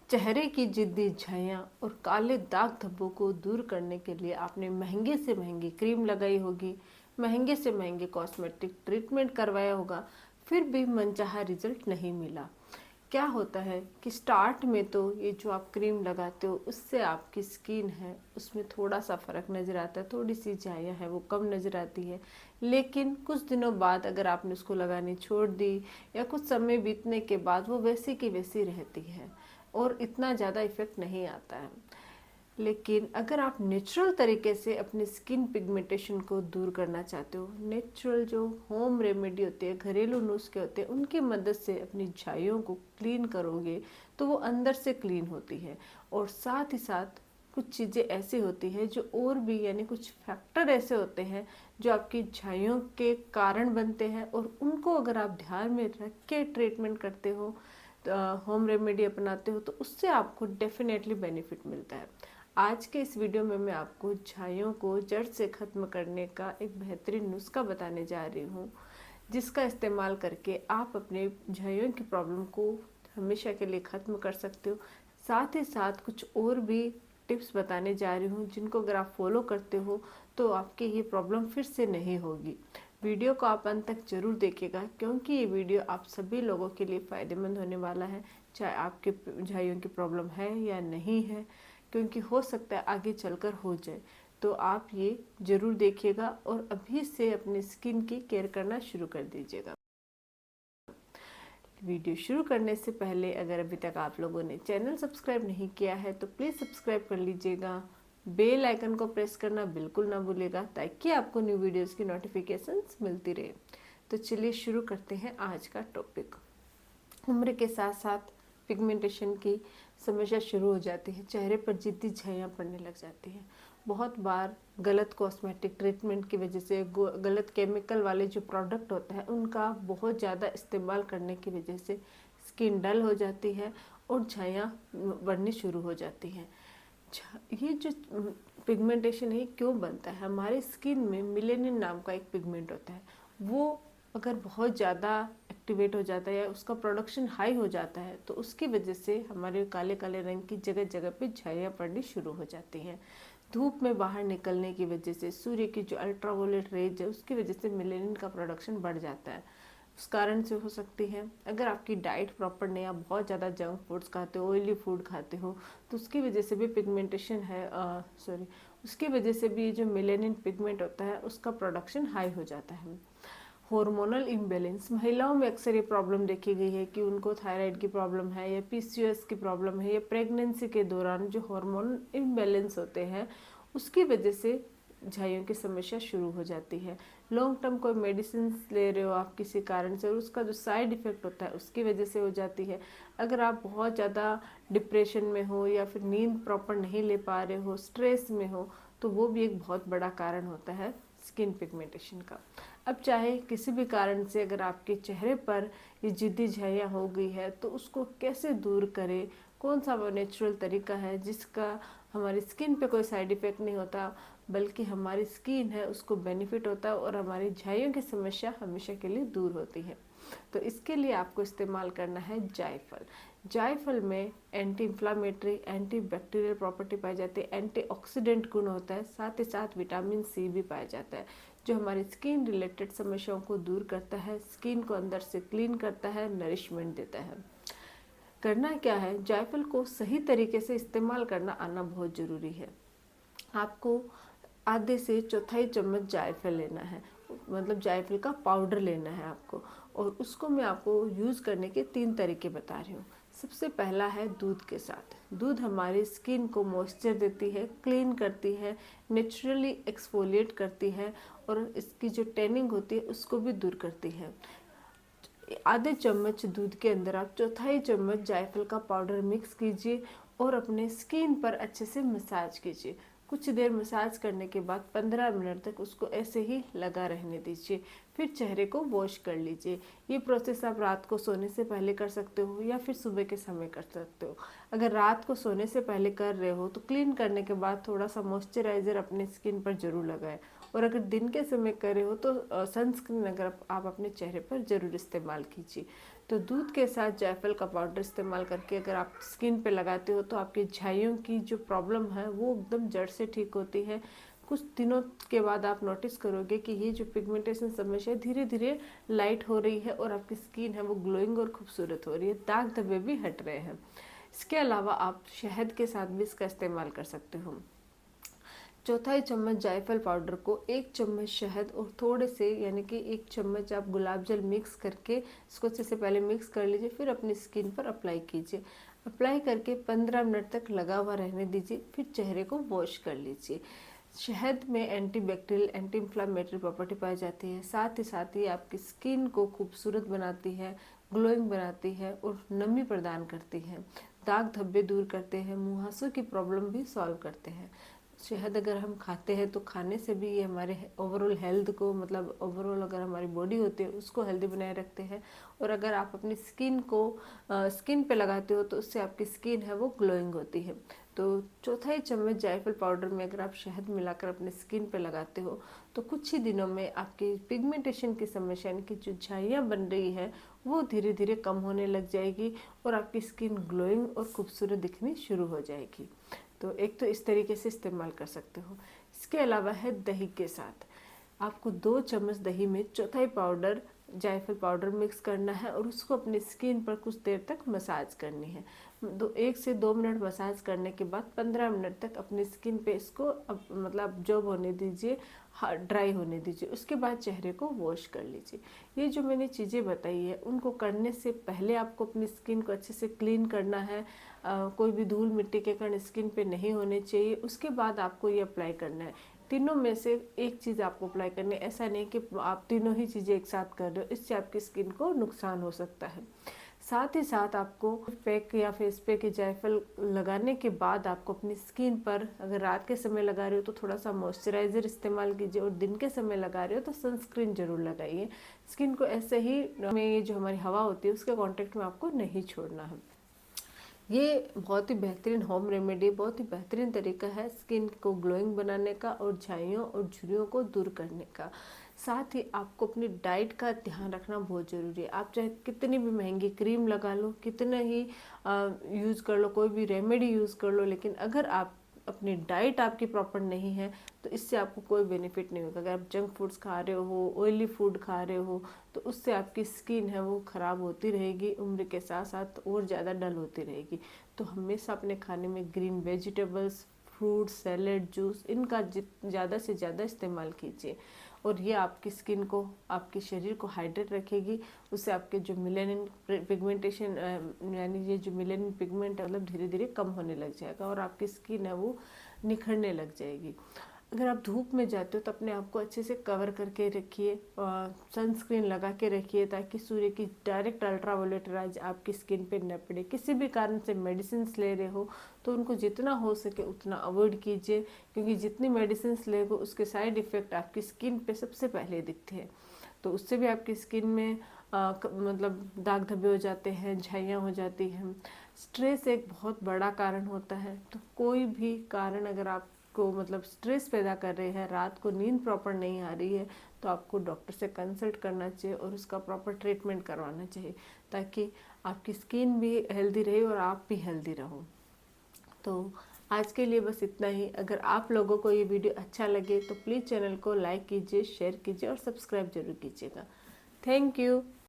चेहरे की जिद्दी झाइयाँ और काले दाग धब्बों को दूर करने के लिए आपने महंगे से महंगी क्रीम लगाई होगी, महंगे से महंगे कॉस्मेटिक ट्रीटमेंट करवाया होगा, फिर भी मनचाहा रिजल्ट नहीं मिला। क्या होता है कि स्टार्ट में तो ये जो आप क्रीम लगाते हो उससे आपकी स्किन है उसमें थोड़ा सा फ़र्क नज़र आता है, थोड़ी सी झाइयाँ है वो कम नज़र आती है। लेकिन कुछ दिनों बाद अगर आपने उसको लगानी छोड़ दी या कुछ समय बीतने के बाद वो वैसी की वैसी रहती है और इतना ज़्यादा इफ़ेक्ट नहीं आता है। लेकिन अगर आप नेचुरल तरीके से अपनी स्किन पिगमेंटेशन को दूर करना चाहते हो, नेचुरल जो होम रेमेडी होती है, घरेलू नुस्खे होते हैं, उनकी मदद से अपनी झाइयों को क्लीन करोगे तो वो अंदर से क्लीन होती है। और साथ ही साथ कुछ चीज़ें ऐसी होती हैं जो और भी यानी कुछ फैक्टर ऐसे होते हैं जो आपकी झाइयों के कारण बनते हैं, और उनको अगर आप ध्यान में रख के ट्रीटमेंट करते हो, होम रेमेडी अपनाते हो, तो उससे आपको डेफिनेटली बेनिफिट मिलता है। आज के इस वीडियो में मैं आपको झाइयों को जड़ से ख़त्म करने का एक बेहतरीन नुस्खा बताने जा रही हूँ, जिसका इस्तेमाल करके आप अपने झाइयों की प्रॉब्लम को हमेशा के लिए ख़त्म कर सकते हो। साथ ही साथ कुछ और भी टिप्स बताने जा रही हूँ जिनको अगर आप फॉलो करते हो तो आपकी ये प्रॉब्लम फिर से नहीं होगी। वीडियो को आप अंत तक जरूर देखिएगा, क्योंकि ये वीडियो आप सभी लोगों के लिए फ़ायदेमंद होने वाला है, चाहे आपके झाइयों की प्रॉब्लम है या नहीं है, क्योंकि हो सकता है आगे चलकर हो जाए। तो आप ये ज़रूर देखिएगा और अभी से अपनी स्किन की केयर करना शुरू कर दीजिएगा। वीडियो शुरू करने से पहले अगर अभी तक आप लोगों ने चैनल सब्सक्राइब नहीं किया है तो प्लीज़ सब्सक्राइब कर लीजिएगा। बेल आइकन को प्रेस करना बिल्कुल ना भूलिएगा ताकि आपको न्यू वीडियोस की नोटिफिकेशंस मिलती रहे। तो चलिए शुरू करते हैं आज का टॉपिक। उम्र के साथ साथ पिगमेंटेशन की समस्या शुरू हो जाती है, चेहरे पर जिद्दी झाइयाँ पड़ने लग जाती हैं। बहुत बार गलत कॉस्मेटिक ट्रीटमेंट की वजह से, गलत केमिकल वाले जो प्रोडक्ट होते हैं उनका बहुत ज़्यादा इस्तेमाल करने की वजह से स्किन डल हो जाती है और झाइयाँ बढ़नी शुरू हो जाती हैं। ये जो पिगमेंटेशन है क्यों बनता है? हमारे स्किन में मेलानिन नाम का एक पिगमेंट होता है, वो अगर बहुत ज़्यादा एक्टिवेट हो जाता है या उसका प्रोडक्शन हाई हो जाता है तो उसकी वजह से हमारे काले काले रंग की जगह जगह पे झाइयाँ पड़नी शुरू हो जाती हैं। धूप में बाहर निकलने की वजह से, सूर्य की जो अल्ट्रावायलेट रेज है उसकी वजह से मेलानिन का प्रोडक्शन बढ़ जाता है, उस कारण से हो सकती है। अगर आपकी डाइट प्रॉपर नहीं, आप बहुत ज़्यादा जंक फूड्स खाते हो, ऑयली फूड खाते हो, तो उसकी वजह से भी पिगमेंटेशन है उसकी वजह से भी जो मेलानिन पिगमेंट होता है उसका प्रोडक्शन हाई हो जाता है। हार्मोनल इम्बैलेंस, महिलाओं में अक्सर ये प्रॉब्लम देखी गई है कि उनको थायराइड की प्रॉब्लम है या पीसीओएस की प्रॉब्लम है, या प्रेगनेंसी के दौरान जो हार्मोनल इम्बैलेंस होते हैं उसकी वजह से झाइयों की समस्या शुरू हो जाती है। लॉन्ग टर्म कोई मेडिसिन ले रहे हो आप किसी कारण से और उसका जो साइड इफ़ेक्ट होता है उसकी वजह से हो जाती है। अगर आप बहुत ज़्यादा डिप्रेशन में हो या फिर नींद प्रॉपर नहीं ले पा रहे हो, स्ट्रेस में हो, तो वो भी एक बहुत बड़ा कारण होता है स्किन पिगमेंटेशन का। अब चाहे किसी भी कारण से अगर आपके चेहरे पर ये जिद्दी झाइयाँ हो गई है तो उसको कैसे दूर करें, कौन सा वो नेचुरल तरीका है जिसका हमारी स्किन पे कोई साइड इफ़ेक्ट नहीं होता बल्कि हमारी स्किन है उसको बेनिफिट होता है और हमारी झाइयों की समस्या हमेशा के लिए दूर होती है। तो इसके लिए आपको इस्तेमाल करना है जायफल। जायफल में anti inflammatory, anti bacterial property पाई जाती है, एंटीऑक्सीडेंट गुण होता है, साथ ही साथ विटामिन सी भी पाया जाता है जो हमारी स्किन रिलेटेड समस्याओं को दूर करता है, स्किन को अंदर से क्लीन करता है, नरिशमेंट देता है। करना क्या है, जायफल को सही तरीके से इस्तेमाल करना आना बहुत ज़रूरी है। आपको आधे से चौथाई चम्मच जायफल लेना है, मतलब जायफल का पाउडर लेना है आपको, और उसको मैं आपको यूज़ करने के 3 तरीके बता रही हूँ। सबसे पहला है दूध के साथ। दूध हमारी स्किन को मॉइस्चर देती है, क्लीन करती है, नेचुरली एक्सफोलिएट करती है और इसकी जो टैनिंग होती है उसको भी दूर करती है। आधे चम्मच दूध के अंदर आप चौथाई चम्मच जायफल का पाउडर मिक्स कीजिए और अपने स्किन पर अच्छे से मसाज कीजिए। कुछ देर मसाज करने के बाद 15 मिनट तक उसको ऐसे ही लगा रहने दीजिए, फिर चेहरे को वॉश कर लीजिए। ये प्रोसेस आप रात को सोने से पहले कर सकते हो या फिर सुबह के समय कर सकते हो। अगर रात को सोने से पहले कर रहे हो तो क्लीन करने के बाद थोड़ा सा मॉइस्चराइज़र अपने स्किन पर ज़रूर लगाएं, और अगर दिन के समय कर रहे हो तो सनस्क्रीन अगर आप अपने चेहरे पर ज़रूर इस्तेमाल कीजिए। तो दूध के साथ जायफल का पाउडर इस्तेमाल करके अगर आप स्किन पे लगाते हो तो आपकी झाइयों की जो प्रॉब्लम है वो एकदम जड़ से ठीक होती है। कुछ दिनों के बाद आप नोटिस करोगे कि ये जो पिगमेंटेशन समस्या धीरे धीरे लाइट हो रही है और आपकी स्किन है वो ग्लोइंग और खूबसूरत हो रही है, दाग धब्बे भी हट रहे हैं। इसके अलावा आप शहद के साथ भी इसका इस्तेमाल कर सकते हो। चौथाई चम्मच जायफल पाउडर को 1 चम्मच शहद और थोड़े से यानी कि 1 चम्मच आप गुलाब जल मिक्स करके इसको अच्छे से पहले मिक्स कर लीजिए, फिर अपनी स्किन पर अप्लाई कीजिए। अप्लाई करके 15 मिनट तक लगा हुआ रहने दीजिए, फिर चेहरे को वॉश कर लीजिए। शहद में एंटीबैक्टीरियल एंटी इन्फ्लामेटरी प्रॉपर्टी पाई जाती है, साथ ही आपकी स्किन को खूबसूरत बनाती है, ग्लोइंग बनाती है और नमी प्रदान करती है, दाग धब्बे दूर करते हैं, मुहासों की प्रॉब्लम भी सॉल्व करते हैं। शहद अगर हम खाते हैं तो खाने से भी ये हमारे ओवरऑल हेल्थ को मतलब ओवरऑल अगर हमारी बॉडी होती है उसको हेल्दी बनाए रखते हैं। और अगर आप अपनी स्किन को स्किन पे लगाते हो तो उससे आपकी स्किन है वो ग्लोइंग होती है। तो चौथाई चम्मच जायफल पाउडर में अगर आप शहद मिलाकर अपने स्किन पे लगाते हो तो कुछ ही दिनों में आपकी पिगमेंटेशन की समस्या यानी कि जो झाइयाँ बन रही है वो धीरे धीरे कम होने लग जाएगी और आपकी स्किन ग्लोइंग और खूबसूरत दिखनी शुरू हो जाएगी। तो एक तो इस तरीके से इस्तेमाल कर सकते हो। इसके अलावा है दही के साथ, आपको 2 चम्मच दही में चौथाई पाउडर जायफल पाउडर मिक्स करना है और उसको अपनी स्किन पर कुछ देर तक मसाज करनी है। 1 से 2 मिनट मसाज करने के बाद 15 मिनट तक अपनी स्किन पे इसको मतलब ऑब्जॉर्ब होने दीजिए, ड्राई होने दीजिए। उसके बाद चेहरे को वॉश कर लीजिए। ये जो मैंने चीज़ें बताई है उनको करने से पहले आपको अपनी स्किन को अच्छे से क्लीन करना है। कोई भी धूल मिट्टी के कण स्किन पे नहीं होने चाहिए। उसके बाद आपको ये अप्लाई करना है। तीनों में से एक चीज़ आपको अप्लाई करनी है, ऐसा नहीं कि आप तीनों ही चीज़ें एक साथ कर रहे हो, इससे आपकी स्किन को नुकसान हो सकता है। साथ ही साथ आपको पैक या फेस पैक या जायफल लगाने के बाद आपको अपनी स्किन पर अगर रात के समय लगा रहे हो तो थोड़ा सा मॉइस्चराइज़र इस्तेमाल कीजिए और दिन के समय लगा रहे हो तो सनस्क्रीन जरूर लगाइए। स्किन को ऐसे ही में ये जो हमारी हवा होती है उसके कांटेक्ट में आपको नहीं छोड़ना है। ये बहुत ही बेहतरीन होम रेमेडी, बहुत ही बेहतरीन तरीका है स्किन को ग्लोइंग बनाने का और झाइयों और झुर्रियों को दूर करने का। साथ ही आपको अपनी डाइट का ध्यान रखना बहुत ज़रूरी है। आप चाहे कितनी भी महंगी क्रीम लगा लो, कितना ही यूज़ कर लो, कोई भी रेमेडी यूज़ कर लो, लेकिन अगर आप अपनी डाइट आपकी प्रॉपर नहीं है तो इससे आपको कोई बेनिफिट नहीं होगा। अगर आप जंक फूड्स खा रहे हो, ऑयली फूड खा रहे हो तो उससे आपकी स्किन है वो ख़राब होती रहेगी, उम्र के साथ साथ और ज़्यादा डल होती रहेगी। तो हमेशा अपने खाने में green vegetables, fruit, salad, juice इनका ज़्यादा से ज़्यादा इस्तेमाल कीजिए और ये आपकी स्किन को, आपके शरीर को हाइड्रेट रखेगी। उससे आपके जो मेलानिन पिगमेंटेशन यानी ये जो मेलानिन पिगमेंट है मतलब धीरे धीरे कम होने लग जाएगा और आपकी स्किन है वो निखरने लग जाएगी। अगर आप धूप में जाते हो तो अपने आप को अच्छे से कवर करके रखिए, सनस्क्रीन लगा के रखिए ताकि सूर्य की डायरेक्ट अल्ट्रावायलेट राइज आपकी स्किन पे न पड़े। किसी भी कारण से मेडिसिन ले रहे हो तो उनको जितना हो सके उतना अवॉइड कीजिए, क्योंकि जितनी मेडिसिन लेगो उसके साइड इफ़ेक्ट आपकी स्किन पे सबसे पहले दिखते हैं। तो उससे भी आपकी स्किन में मतलब दाग धब्बे हो जाते हैं, झाइयाँ हो जाती हैं। स्ट्रेस एक बहुत बड़ा कारण होता है। तो कोई भी कारण अगर आप को मतलब स्ट्रेस पैदा कर रहे हैं, रात को नींद प्रॉपर नहीं आ रही है, तो आपको डॉक्टर से कंसल्ट करना चाहिए और उसका प्रॉपर ट्रीटमेंट करवाना चाहिए ताकि आपकी स्किन भी हेल्दी रहे और आप भी हेल्दी रहो। तो आज के लिए बस इतना ही। अगर आप लोगों को ये वीडियो अच्छा लगे तो प्लीज़ चैनल को लाइक कीजिए, शेयर कीजिए और सब्सक्राइब जरूर कीजिएगा। Thank you.